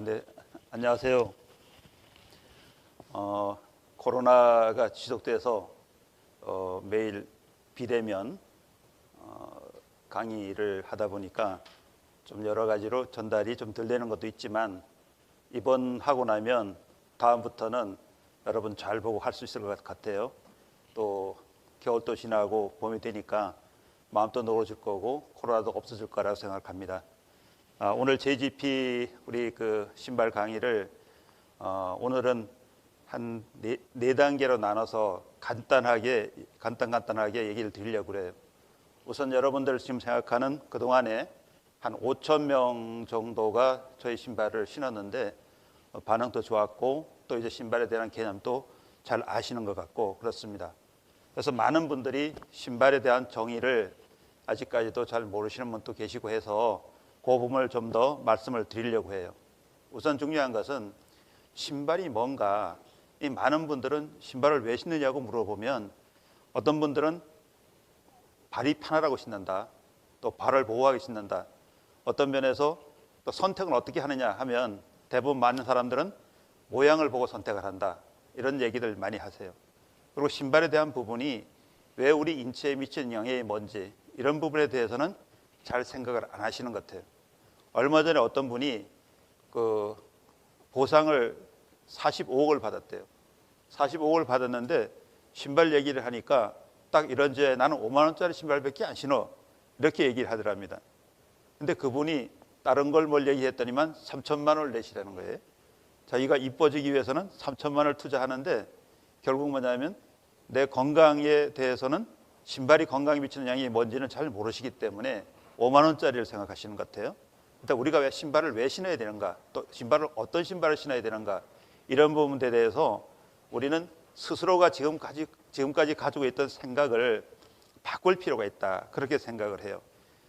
네, 안녕하세요. 코로나가 지속돼서 매일 비대면 강의를 하다 보니까 좀 여러 가지로 전달이 좀 덜 되는 것도 있지만 이번 하고 나면 다음부터는 여러분 잘 보고 할 수 있을 것 같아요. 또 겨울도 지나고 봄이 되니까 마음도 놓아질 거고 코로나도 없어질 거라고 생각합니다. 오늘 JGP 우리 그 신발 강의를 오늘은 한 네 단계로 나눠서 간단하게 얘기를 드리려고 그래요. 우선 여러분들 지금 생각하는 그동안에 한 5천 명 정도가 저희 신발을 신었는데 반응도 좋았고 또 이제 신발에 대한 개념도 잘 아시는 것 같고 그렇습니다. 그래서 많은 분들이 신발에 대한 정의를 아직까지도 잘 모르시는 분도 계시고 해서 그 부분을 좀 더 말씀을 드리려고 해요. 우선 중요한 것은 신발이 뭔가, 이 많은 분들은 신발을 왜 신느냐고 물어보면 어떤 분들은 발이 편하라고 신는다, 또 발을 보호하기 신는다, 어떤 면에서 또 선택을 어떻게 하느냐 하면 대부분 많은 사람들은 모양을 보고 선택을 한다, 이런 얘기들 많이 하세요. 그리고 신발에 대한 부분이 왜 우리 인체에 미치는 영향이 뭔지 이런 부분에 대해서는 잘 생각을 안 하시는 것 같아요. 얼마 전에 어떤 분이 그 보상을 45억을 받았대요. 45억을 받았는데 신발 얘기를 하니까 딱 이런 제 나는 5만 원짜리 신발밖에 안 신어, 이렇게 얘기를 하더랍니다. 근데 그분이 다른 걸 뭘 얘기했더니만 3천만 원을 내시라는 거예요. 자기가 이뻐지기 위해서는 3천만 원을 투자하는데 결국 뭐냐면 내 건강에 대해서는 신발이 건강에 미치는 영향이 뭔지는 잘 모르시기 때문에 5만 원짜리를 생각하시는 것 같아요. 일단 우리가 왜 신발을 왜 신어야 되는가, 또 신발을 어떤 신발을 신어야 되는가, 이런 부분에 대해서 우리는 스스로가 지금까지 가지고 있던 생각을 바꿀 필요가 있다, 그렇게 생각을 해요.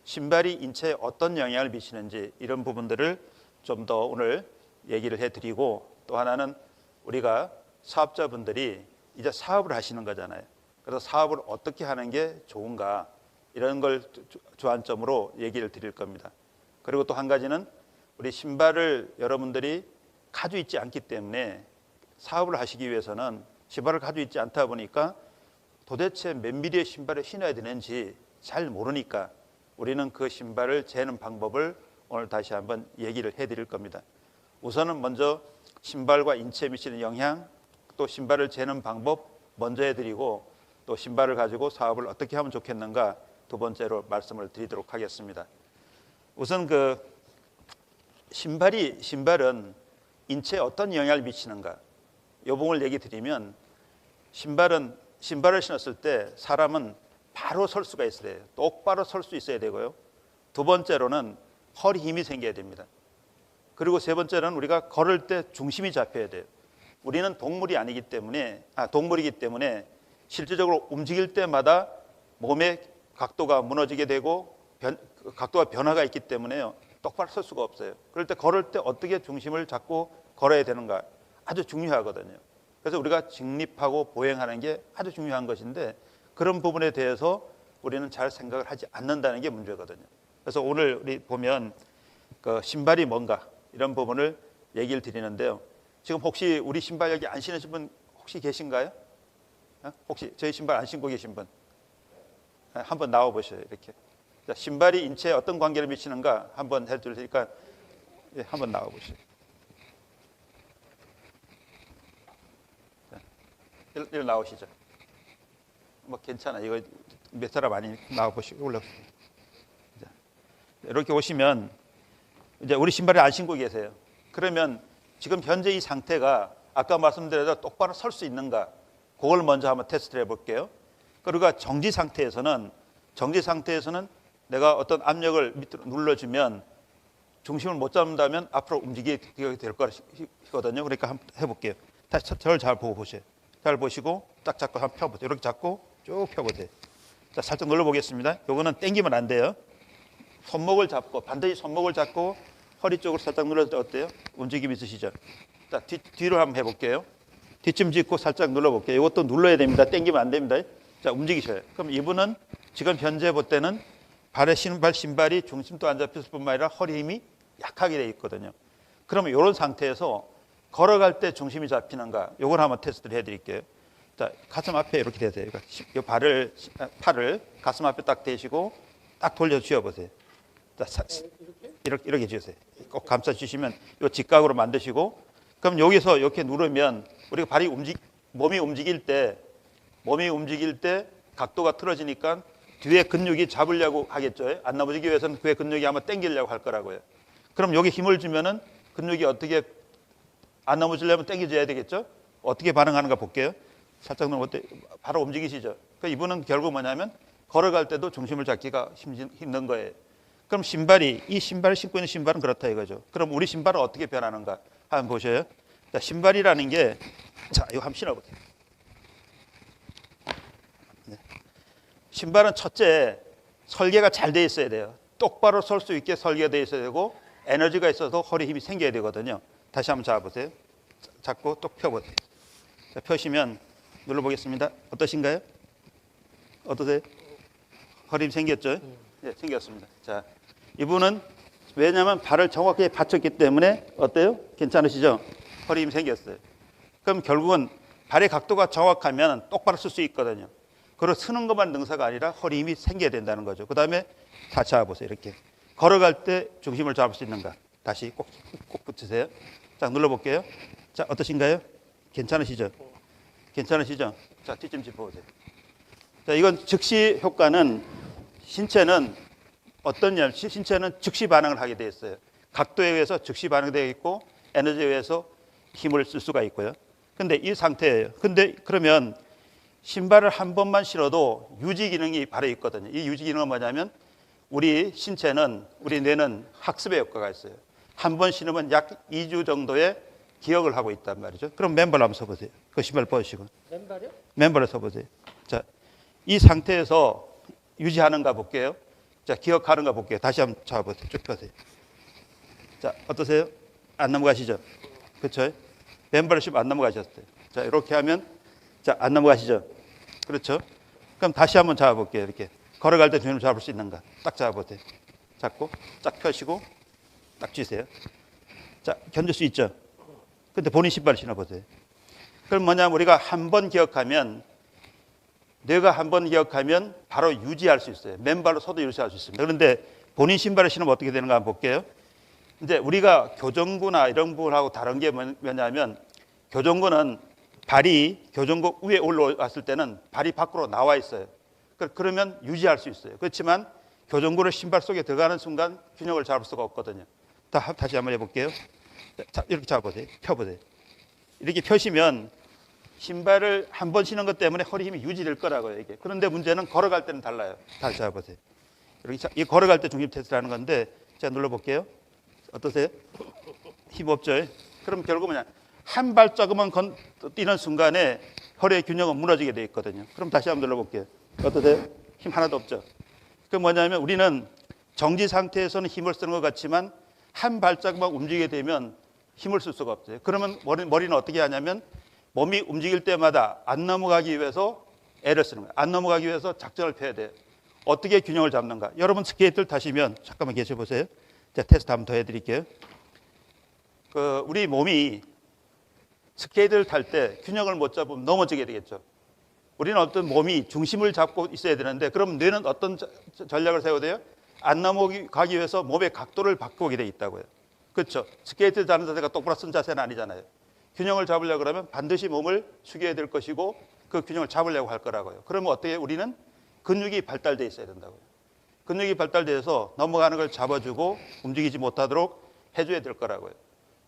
신발이 인체에 어떤 영향을 미치는지 이런 부분들을 좀 더 오늘 얘기를 해드리고, 또 하나는 우리가 사업자분들이 이제 사업을 하시는 거잖아요. 그래서 사업을 어떻게 하는 게 좋은가, 이런 걸 주안점으로 얘기를 드릴 겁니다. 그리고 또 한 가지는 우리 신발을 여러분들이 가지고 있지 않기 때문에 사업을 하시기 위해서는 신발을 가지고 있지 않다 보니까 도대체 몇 미리의 신발을 신어야 되는지 잘 모르니까 우리는 그 신발을 재는 방법을 오늘 다시 한번 얘기를 해드릴 겁니다. 우선은 먼저 신발과 인체에 미치는 영향, 또 신발을 재는 방법 먼저 해드리고, 또 신발을 가지고 사업을 어떻게 하면 좋겠는가 두 번째로 말씀을 드리도록 하겠습니다. 우선 그 신발은 인체에 어떤 영향을 미치는가, 이 부분을 얘기 드리면, 신발을 신었을 때 사람은 바로 설 수가 있어야 돼요. 똑바로 설 수 있어야 되고요. 두 번째로는 허리 힘이 생겨야 됩니다. 그리고 세 번째로는 우리가 걸을 때 중심이 잡혀야 돼요. 우리는 동물이기 때문에 실질적으로 움직일 때마다 몸의 각도가 무너지게 되고 각도가 변화가 있기 때문에요, 똑바로 설 수가 없어요. 그럴 때 걸을 때 어떻게 중심을 잡고 걸어야 되는가 아주 중요하거든요. 그래서 우리가 직립하고 보행하는 게 아주 중요한 것인데 그런 부분에 대해서 우리는 잘 생각을 하지 않는다는 게 문제거든요. 그래서 오늘 우리 보면 그 신발이 뭔가 이런 부분을 얘기를 드리는데요. 지금 혹시 우리 신발 여기 안 신으신 분 혹시 계신가요? 혹시 저희 신발 안 신고 계신 분? 한번 나와 보셔요. 이렇게. 자, 신발이 인체에 어떤 관계를 미치는가 한번 해줄 테니까 한번 나와 보시죠. 일 나오시죠. 뭐 괜찮아. 이거 몇 사람 많이 나와 보시고 올라오세요. 이렇게 오시면 이제 우리 신발을 안 신고 계세요. 그러면 지금 현재 이 상태가 아까 말씀드렸던 똑바로 설 수 있는가, 그걸 먼저 한번 테스트를 해볼게요. 그리고 정지 상태에서는 내가 어떤 압력을 밑으로 눌러주면 중심을 못 잡는다면 앞으로 움직이게 될 거거든요. 그러니까 한번 해볼게요. 다시 저를 잘 보고 보세요. 잘 보시고 딱 잡고 한번 펴보세요. 이렇게 잡고 쭉 펴보세요. 자, 살짝 눌러보겠습니다. 요거는 당기면 안 돼요. 반드시 손목을 잡고 허리 쪽으로 살짝 눌렀을 때 어때요? 움직임이 있으시죠? 자, 뒤로 한번 해볼게요. 뒷짐 짚고 살짝 눌러볼게요. 이것도 눌러야 됩니다. 당기면 안 됩니다. 자, 움직이셔요. 그럼 이분은 지금 현재 볼 때는 발에 신발이 중심도 안 잡혔을 뿐만 아니라 허리 힘이 약하게 돼 있거든요. 그러면 이런 상태에서 걸어갈 때 중심이 잡히는가? 요걸 한번 테스트를 해드릴게요. 자, 가슴 앞에 이렇게 대세요. 이 팔을 가슴 앞에 딱 대시고 딱 돌려 쥐어보세요. 자, 이렇게 쥐으세요. 꼭 감싸 주시면 이 직각으로 만드시고, 그럼 여기서 이렇게 누르면 우리가 몸이 움직일 때 각도가 틀어지니까 뒤에 근육이 잡으려고 하겠죠. 안 넘어지기 위해서는 뒤에 근육이 아마 당기려고 할 거라고요. 그럼 여기 힘을 주면은 근육이 어떻게 안 넘어지려면 당겨줘야 되겠죠. 어떻게 반응하는가 볼게요. 살짝 넘어 바로 움직이시죠. 그러니까 이분은 결국 뭐냐면 걸어갈 때도 중심을 잡기가 힘든 거예요. 그럼 이 신발을 신고 있는 신발은 그렇다 이거죠. 그럼 우리 신발은 어떻게 변하는가 한번 보셔요. 자, 신발이라는 게, 자, 이거 한번 신어보세요. 네. 신발은 첫째, 설계가 잘 돼 있어야 돼요. 똑바로 설 수 있게 설계가 돼 있어야 되고, 에너지가 있어서 허리 힘이 생겨야 되거든요. 다시 한번 잡아보세요. 잡고 또 펴보세요. 자, 펴시면 눌러보겠습니다. 어떠신가요? 어떠세요? 허리 힘 생겼죠? 네, 생겼습니다. 자, 이분은 왜냐하면 발을 정확하게 받쳤기 때문에 어때요? 괜찮으시죠? 허리 힘 생겼어요. 그럼 결국은 발의 각도가 정확하면 똑바로 쓸 수 있거든요. 그리고 서는 것만 능사가 아니라 허리 힘이 생겨야 된다는 거죠. 그 다음에 다 잡아보세요. 이렇게 걸어갈 때 중심을 잡을 수 있는가? 다시 꼭 붙으세요. 자, 눌러볼게요. 자, 어떠신가요? 괜찮으시죠? 괜찮으시죠? 자, 뒤좀 짚어보세요. 자, 이건 즉시 효과는 신체는 어떠냐면 신체는 즉시 반응을 하게 돼 있어요. 각도에 의해서 즉시 반응되어 있고 에너지에 의해서 힘을 쓸 수가 있고요. 근데 이 상태예요. 근데 그러면 신발을 한 번만 신어도 유지 기능이 바로 있거든요. 이 유지 기능은 뭐냐면 우리 신체는, 우리 뇌는 학습의 효과가 있어요. 한 번 신으면 약 2주 정도의 기억을 하고 있단 말이죠. 그럼 맨발 한번 서보세요. 그 신발 벗으시고. 맨발이요? 맨발을 서보세요. 자, 이 상태에서 유지하는가 볼게요. 자, 기억하는가 볼게요. 다시 한번 잡아보세요. 쭉 펴세요. 자, 어떠세요? 안 넘어가시죠? 그렇죠? 맨발을 신으면 안 넘어가셨어요. 자, 이렇게 하면, 자, 안 넘어가시죠? 그렇죠? 그럼 다시 한번 잡아볼게요. 이렇게. 걸어갈 때 중심을 잡을 수 있는가? 딱 잡아보세요. 잡고, 쫙 펴시고, 딱 쥐세요. 자, 견딜 수 있죠? 근데 본인 신발을 신어보세요. 그럼 뭐냐면 우리가 한 번 기억하면, 뇌가 한 번 기억하면 바로 유지할 수 있어요. 맨발로 서도 유지할 수 있습니다. 그런데 본인 신발을 신으면 어떻게 되는가 한번 볼게요. 이제 우리가 교정구나 이런 부분하고 다른 게 뭐냐면, 교정구는 발이 교정구 위에 올라왔을 때는 발이 밖으로 나와 있어요. 그러면 유지할 수 있어요. 그렇지만 교정구를 신발 속에 들어가는 순간 균형을 잡을 수가 없거든요. 다시 한번 해볼게요. 자, 이렇게 잡아보세요. 펴보세요. 이렇게 펴시면 신발을 한 번 신은 것 때문에 허리 힘이 유지될 거라고요, 이게. 그런데 문제는 걸어갈 때는 달라요. 다시 잡아보세요. 이렇게 이 걸어갈 때 중심 테스트라는 건데, 제가 눌러볼게요. 어떠세요? 힘 없죠? 그럼 결국 뭐냐? 한 발자국만 뛰는 순간에 허리의 균형은 무너지게 돼 있거든요. 그럼 다시 한번 눌러볼게요. 어떠세요? 힘 하나도 없죠? 그 뭐냐면 우리는 정지 상태에서는 힘을 쓰는 것 같지만 한 발자국만 움직이게 되면 힘을 쓸 수가 없어요. 그러면 머리는 어떻게 하냐면 몸이 움직일 때마다 안 넘어가기 위해서 애를 쓰는 거예요. 안 넘어가기 위해서 작전을 펴야 돼요. 어떻게 균형을 잡는가? 여러분 스케이트를 타시면 잠깐만 계셔보세요. 제가 테스트 한번 더 해드릴게요. 우리 몸이 스케이트를 탈 때 균형을 못 잡으면 넘어지게 되겠죠. 우리는 어떤 몸이 중심을 잡고 있어야 되는데 그럼 뇌는 어떤 전략을 세워야 돼요? 안 넘어가기 위해서 몸의 각도를 바꾸게 돼 있다고요. 그렇죠? 스케이트 타는 자세가 똑바로 쓴 자세는 아니잖아요. 균형을 잡으려고 그러면 반드시 몸을 숙여야 될 것이고 그 균형을 잡으려고 할 거라고요. 그러면 어떻게 우리는 근육이 발달돼 있어야 된다고요. 근육이 발달돼서 넘어가는 걸 잡아주고 움직이지 못하도록 해줘야 될 거라고요.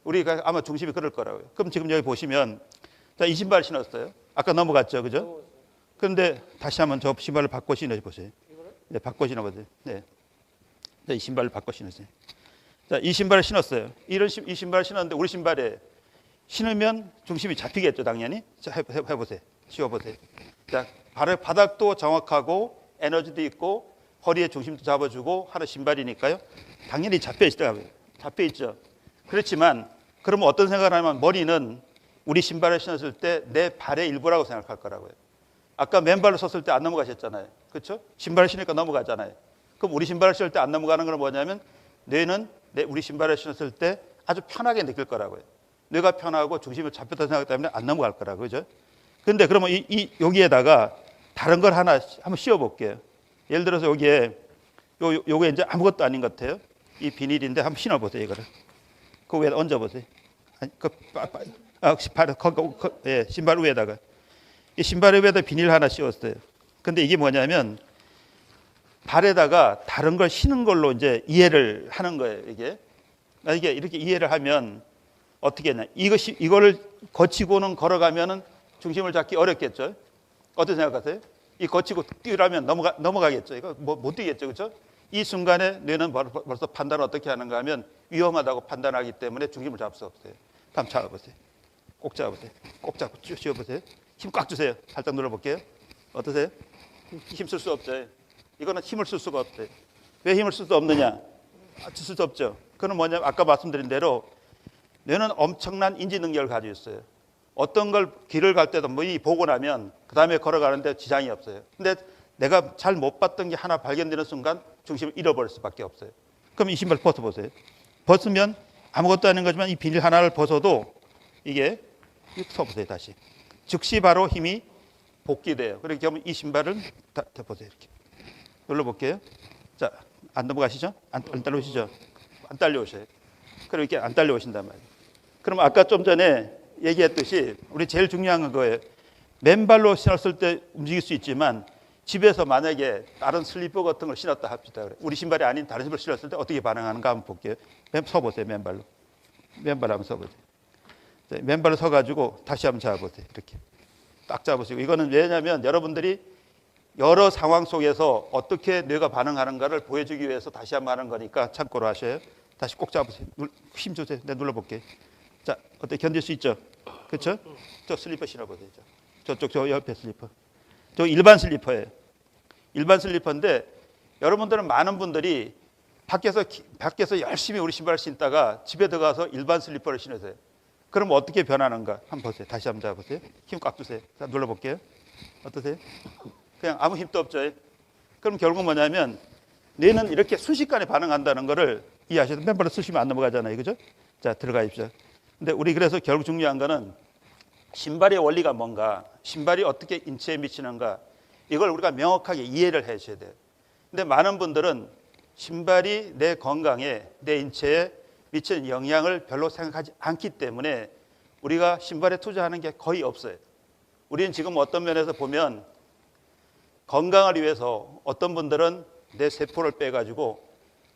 우리가 아마 중심이 그럴 거라고요. 그럼 지금 여기 보시면 자, 이 신발 신었어요. 아까 넘어갔죠, 그죠? 그런데 다시 한번 저 신발을 바꿔 신어보세요. 네, 바꿔 신어보세요. 네, 이 신발을 바꿔 신으세요. 자, 이 신발을 신었어요. 이 신발을 신었는데 우리 신발에 신으면 중심이 잡히겠죠, 당연히. 자, 해보세요. 씌워보세요. 자, 발의 바닥도 정확하고 에너지도 있고 허리에 중심도 잡아주고 하는 신발이니까요. 당연히 잡혀있더라고요. 잡혀있죠. 그렇지만 그러면 어떤 생각을 하냐면 머리는 우리 신발을 신었을 때 내 발의 일부라고 생각할 거라고요. 아까 맨발로 섰을 때 안 넘어가셨잖아요. 그렇죠? 신발을 신으니까 넘어가잖아요. 그럼 우리 신발을 신을 때 안 넘어가는 건 뭐냐면 뇌는 우리 신발을 신었을 때 아주 편하게 느낄 거라고요. 뇌가 편하고 중심이 잡혔다 생각 때문에 안 넘어갈 거라고, 그죠? 근데 그러면 여기에다가 다른 걸 하나 한번 씌워 볼게요. 예를 들어서 여기에 요게 이제 아무것도 아닌 것 같아요. 이 비닐인데 한번 신어 보세요, 이거를. 그 위에 얹어 보세요. 신발 위에다가. 이 신발 위에다 비닐 하나 씌웠어요. 근데 이게 뭐냐면 발에다가 다른 걸 신은 걸로 이제 이해를 하는 거예요, 이게. 이게 이렇게 이해를 하면 어떻게 했냐. 이거를 거치고는 걸어가면은 중심을 잡기 어렵겠죠. 어떻게 생각하세요? 이 거치고 뛰라면 넘어가겠죠. 이거 못 뛰겠죠, 그렇죠? 이 순간에 뇌는 벌써 판단을 어떻게 하는가 하면 위험하다고 판단하기 때문에 중심을 잡을 수 없어요. 한번 잡아보세요. 꼭 잡아보세요. 꼭 잡고 쭉 쥐어보세요. 힘 꽉 주세요. 살짝 눌러볼게요. 어떠세요? 힘 쓸 수 없죠. 이거는 힘을 쓸 수가 없어요. 왜 힘을 쓸 수 없느냐? 쓸 수 없죠. 그건 뭐냐면 아까 말씀드린 대로 뇌는 엄청난 인지 능력을 가지고 있어요. 어떤 걸 길을 갈 때도 뭐 보고 나면 그 다음에 걸어가는데 지장이 없어요. 근데 내가 잘 못 봤던 게 하나 발견되는 순간 중심을 잃어버릴 수밖에 없어요. 그럼 이 신발 벗어보세요. 벗으면 아무것도 아닌 거지만 이 비닐 하나를 벗어도 이게 서보세요, 다시. 즉시 바로 힘이 복귀돼요. 그렇게 하면 이 신발을 다 보세요, 이렇게. 눌러볼게요. 자, 안 넘어가시죠? 안 딸려오시죠? 안 딸려오셔요. 그럼 이렇게 안 딸려오신단 말이에요. 그럼 아까 좀 전에 얘기했듯이 우리 제일 중요한 건 그거예요. 맨발로 신었을 때 움직일 수 있지만 집에서 만약에 다른 슬리퍼 같은 걸 신었다 합시다. 우리 신발이 아닌 다른 신발을 신었을 때 어떻게 반응하는가 한번 볼게요. 서보세요, 맨발로. 맨발로 한번 서보세요. 맨발로 서가지고 다시 한번 잡아보세요. 이렇게 딱 잡으시고. 이거는 왜냐하면 여러분들이 여러 상황 속에서 어떻게 뇌가 반응하는가를 보여주기 위해서 다시 한번 하는 거니까 참고로 하셔요. 다시 꼭 잡으세요. 힘 주세요. 내가 눌러볼게요. 자, 어때? 견딜 수 있죠? 그렇죠? 저 슬리퍼 신어보세요. 저 옆에 슬리퍼. 저 일반 슬리퍼예요. 일반 슬리퍼인데 여러분들은 많은 분들이 밖에서 열심히 우리 신발을 신다가 집에 들어가서 일반 슬리퍼를 신으세요. 그럼 어떻게 변하는가? 한번 보세요. 다시 한번 잡아보세요. 힘 꽉 주세요. 자, 눌러볼게요. 어떠세요? 그냥 아무 힘도 없죠. 그럼 결국 뭐냐면 뇌는 이렇게 순식간에 반응한다는 거를 이해하셔야 돼요. 맨발로 쓰시면 안 넘어가잖아요. 그죠? 자, 들어가십시오. 근데 우리 그래서 결국 중요한 거는 신발의 원리가 뭔가, 신발이 어떻게 인체에 미치는가, 이걸 우리가 명확하게 이해를 해주셔야 돼요. 근데 많은 분들은 신발이 내 건강에, 내 인체에 미치는 영향을 별로 생각하지 않기 때문에 우리가 신발에 투자하는 게 거의 없어요. 우리는 지금 어떤 면에서 보면 건강을 위해서 어떤 분들은 내 세포를 빼가지고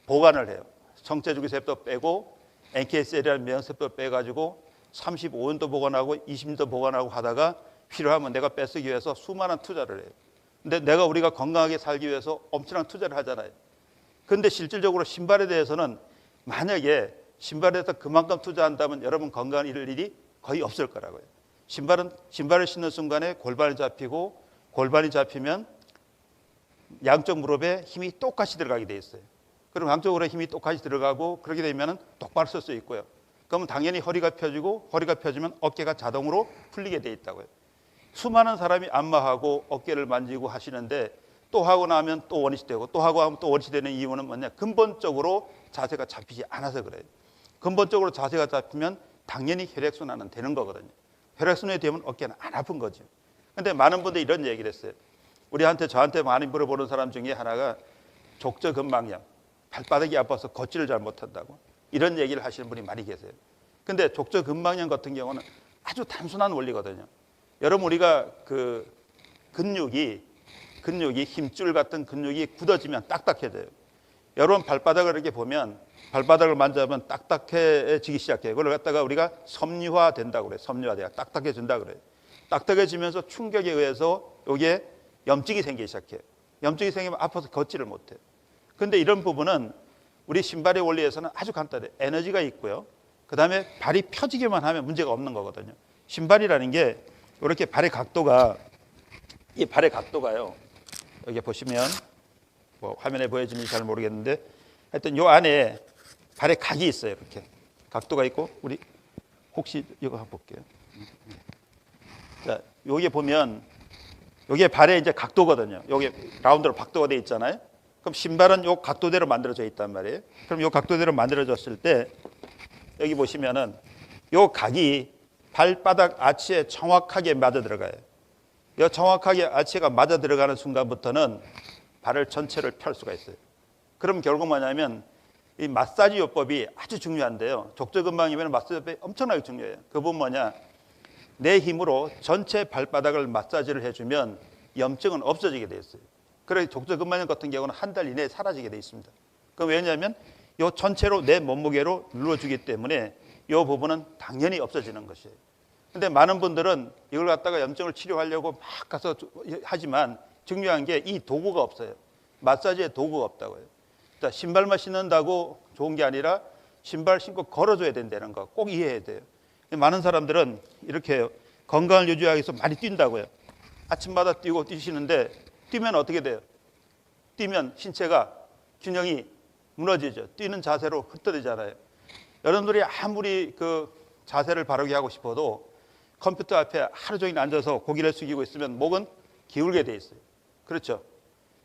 보관을 해요. 성체주기 세포도 빼고 NK셀이라는 면세포도 빼가지고 35년도 보관하고 20년도 보관하고 하다가 필요하면 내가 뺏기 위해서 수많은 투자를 해요. 근데 우리가 건강하게 살기 위해서 엄청난 투자를 하잖아요. 그런데 실질적으로 신발에 대해서는 만약에 신발에 대해서 그만큼 투자한다면 여러분 건강을 잃을 일이 거의 없을 거라고요. 신발을 신는 순간에 골반이 잡히고, 골반이 잡히면 양쪽 무릎에 힘이 똑같이 들어가게 돼 있어요. 그럼 양쪽으로 힘이 똑같이 들어가고 그렇게 되면 똑바로 설 수 있고요. 그러면 당연히 허리가 펴지고, 허리가 펴지면 어깨가 자동으로 풀리게 돼 있다고요. 수많은 사람이 안마하고 어깨를 만지고 하시는데 또 하고 나면 또 원위치 되고 또 하고 하면 또 원위치 되는 이유는 뭐냐? 근본적으로 자세가 잡히지 않아서 그래요. 근본적으로 자세가 잡히면 당연히 혈액순환은 되는 거거든요. 혈액순환이 되면 어깨는 안 아픈 거죠. 근데 많은 분들이 이런 얘기를 했어요. 저한테 많이 물어보는 사람 중에 하나가 족저근막염, 발바닥이 아파서 걷지를 잘 못한다고 이런 얘기를 하시는 분이 많이 계세요. 근데 족저근막염 같은 경우는 아주 단순한 원리거든요. 여러분 우리가 그 근육이 힘줄 같은 근육이 굳어지면 딱딱해져요. 여러분 발바닥을 이렇게 보면 발바닥을 만져보면 딱딱해지기 시작해요. 그걸 갖다가 우리가 섬유화 된다고 그래요. 섬유화돼야 딱딱해진다 그래요. 딱딱해지면서 충격에 의해서 여기에 염증이 생기기 시작해요. 염증이 생기면 아파서 걷지를 못해요. 그런데 이런 부분은 우리 신발의 원리에서는 아주 간단해요. 에너지가 있고요. 그 다음에 발이 펴지기만 하면 문제가 없는 거거든요. 신발이라는 게 이렇게 발의 각도가요. 여기 보시면 뭐 화면에 보여지는지 잘 모르겠는데 하여튼 요 안에 발의 각이 있어요. 이렇게 각도가 있고 우리 혹시 이거 한번 볼게요. 자, 여기 보면 여기에 발의 이제 각도거든요. 여기 라운드로 각도가 돼 있잖아요. 그럼 신발은 요 각도대로 만들어져 있단 말이에요. 그럼 요 각도대로 만들어졌을 때 여기 보시면은 요 각이 발바닥 아치에 정확하게 맞아 들어가요. 요 정확하게 아치가 맞아 들어가는 순간부터는 발을 전체를 펼 수가 있어요. 그럼 결국 뭐냐면 이 마사지 요법이 아주 중요한데요. 족저근방이면 마사지 요법이 엄청나게 중요해요. 그건 뭐냐? 내 힘으로 전체 발바닥을 마사지를 해주면 염증은 없어지게 돼 있어요. 그래서 족저근방염 같은 경우는 한 달 이내에 사라지게 돼 있습니다. 그럼 왜냐하면 이 전체로 내 몸무게로 눌러주기 때문에 이 부분은 당연히 없어지는 것이에요. 근데 많은 분들은 이걸 갖다가 염증을 치료하려고 막 가서 하지만 중요한 게 이 도구가 없어요. 마사지에 도구가 없다고요. 자, 신발만 신는다고 좋은 게 아니라 신발 신고 걸어줘야 된다는 거 꼭 이해해야 돼요. 많은 사람들은 이렇게 건강을 유지하기 위해서 많이 뛴다고요. 아침마다 뛰시는데 뛰면 어떻게 돼요? 뛰면 신체가 균형이 무너지죠. 뛰는 자세로 흩어지잖아요. 여러분들이 아무리 그 자세를 바르게 하고 싶어도 컴퓨터 앞에 하루 종일 앉아서 고개를 숙이고 있으면 목은 기울게 돼 있어요. 그렇죠?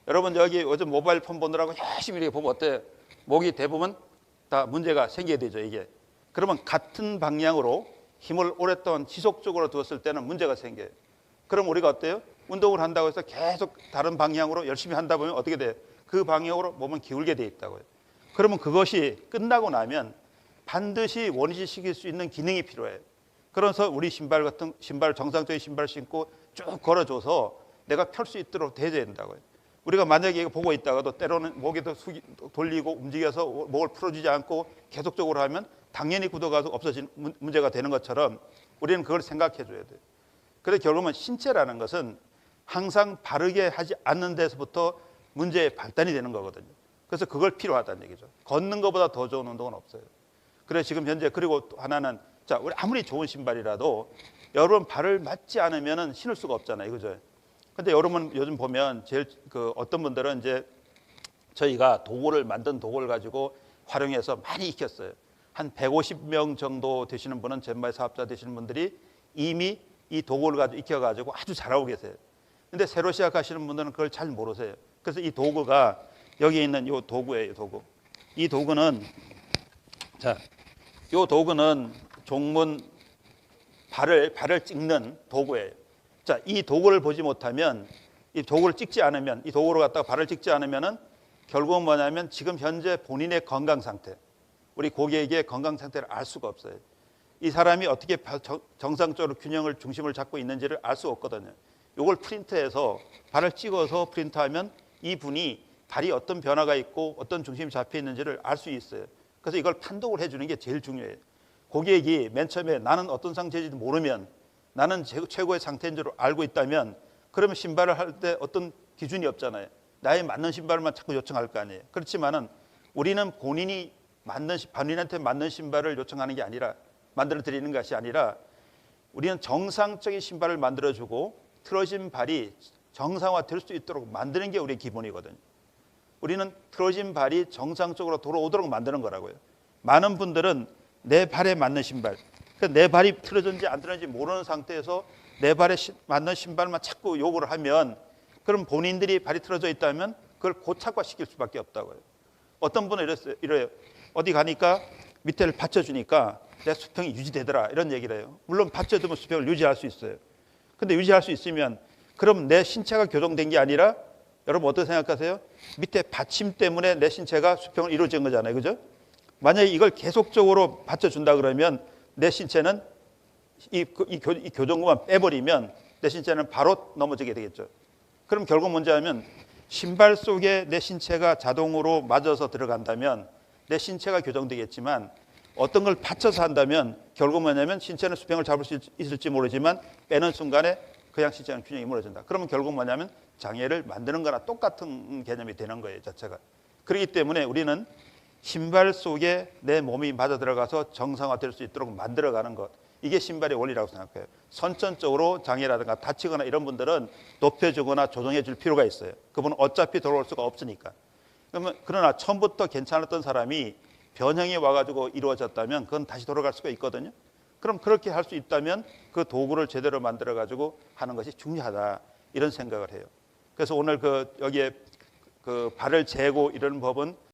여러분 여기 요즘 모바일 폰 보느라고 열심히 이렇게 보면 어때요? 목이 대부분 다 문제가 생기게 되죠, 이게. 그러면 같은 방향으로 힘을 오랫동안 지속적으로 두었을 때는 문제가 생겨요. 그럼 우리가 어때요? 운동을 한다고 해서 계속 다른 방향으로 열심히 한다 보면 어떻게 돼요? 그 방향으로 몸은 기울게 돼 있다고요. 그러면 그것이 끝나고 나면 반드시 원위시킬 수 있는 기능이 필요해요. 그래서 우리 신발 정상적인 신발 신고 쭉 걸어줘서 내가 펼 수 있도록 대줘야 된다고요. 우리가 만약에 이거 보고 있다가도 때로는 목에도 돌리고 움직여서 목을 풀어주지 않고 계속적으로 하면 당연히 굳어가서 없어지는 문제가 되는 것처럼 우리는 그걸 생각해 줘야 돼요. 그래서 결국은 신체라는 것은 항상 바르게 하지 않는 데서부터 문제의 발단이 되는 거거든요. 그래서 그걸 필요하다는 얘기죠. 걷는 것보다 더 좋은 운동은 없어요. 그래서 지금 현재 그리고 또 하나는 자, 우리 아무리 좋은 신발이라도 여러분 발을 맞지 않으면은 신을 수가 없잖아요. 그죠? 근데 여러분 요즘 보면 제일 어떤 분들은 이제 저희가 만든 도구를 가지고 활용해서 많이 익혔어요. 한 150명 정도 되시는 분은 젠마이 사업자 되시는 분들이 이미 이 도구를 가지고 익혀가지고 아주 잘하고 계세요. 근데 새로 시작하시는 분들은 그걸 잘 모르세요. 그래서 이 도구가 여기 있는 이 도구예요, 도구. 이 도구는 자, 이 도구는 종문 발을 찍는 도구예요. 자, 이 도구를 보지 못하면 이 도구를 찍지 않으면 이 도구로 갖다가 발을 찍지 않으면은 결국은 뭐냐면 지금 현재 본인의 건강 상태, 우리 고객의 건강 상태를 알 수가 없어요. 이 사람이 어떻게 정상적으로 균형을 중심을 잡고 있는지를 알 수 없거든요. 이걸 프린트해서 발을 찍어서 프린트하면 이 분이 발이 어떤 변화가 있고 어떤 중심이 잡혀 있는지를 알 수 있어요. 그래서 이걸 판독을 해주는 게 제일 중요해요. 고객이 맨 처음에 나는 어떤 상태인지 모르면 나는 최고의 상태인 줄 알고 있다면 그러면 신발을 할 때 어떤 기준이 없잖아요. 나에 맞는 신발만 자꾸 요청할 거 아니에요. 그렇지만은 우리는 본인한테 맞는 신발을 요청하는 게 아니라 만들어 드리는 것이 아니라 우리는 정상적인 신발을 만들어주고 틀어진 발이 정상화될 수 있도록 만드는 게 우리의 기본이거든요. 우리는 틀어진 발이 정상적으로 돌아오도록 만드는 거라고요. 많은 분들은 내 발에 맞는 신발, 내 발이 틀어졌는지 안 틀어졌는지 모르는 상태에서 내 발에 맞는 신발만 자꾸 요구를 하면 그럼 본인들이 발이 틀어져 있다면 그걸 고착화시킬 수밖에 없다고요. 어떤 분은 이래요. 어디 가니까 밑에를 받쳐주니까 내 수평이 유지되더라 이런 얘기를 해요. 물론 받쳐두면 수평을 유지할 수 있어요. 근데 유지할 수 있으면 그럼 내 신체가 교정된 게 아니라 여러분 어떻게 생각하세요? 밑에 받침 때문에 내 신체가 수평을 이루어진 거잖아요. 그죠? 만약에 이걸 계속적으로 받쳐준다 그러면 내 신체는 이 교정구만 빼버리면 내 신체는 바로 넘어지게 되겠죠. 그럼 결국 문제하면 신발 속에 내 신체가 자동으로 맞아서 들어간다면 내 신체가 교정되겠지만 어떤 걸 받쳐서 한다면 결국 뭐냐면 신체는 수평을 잡을 수 있을지 모르지만 빼는 순간에 그냥 신체는 균형이 무너진다. 그러면 결국 뭐냐면 장애를 만드는 거나 똑같은 개념이 되는 거예요, 자체가. 그렇기 때문에 우리는 신발 속에 내 몸이 맞아 들어가서 정상화될 수 있도록 만들어가는 것. 이게 신발의 원리라고 생각해요. 선천적으로 장애라든가 다치거나 이런 분들은 높여주거나 조정해 줄 필요가 있어요. 그분은 어차피 돌아올 수가 없으니까. 그러나 처음부터 괜찮았던 사람이 변형이 와가지고 이루어졌다면 그건 다시 돌아갈 수가 있거든요. 그럼 그렇게 할 수 있다면 그 도구를 제대로 만들어가지고 하는 것이 중요하다. 이런 생각을 해요. 그래서 오늘 여기에 발을 재고 이런 법은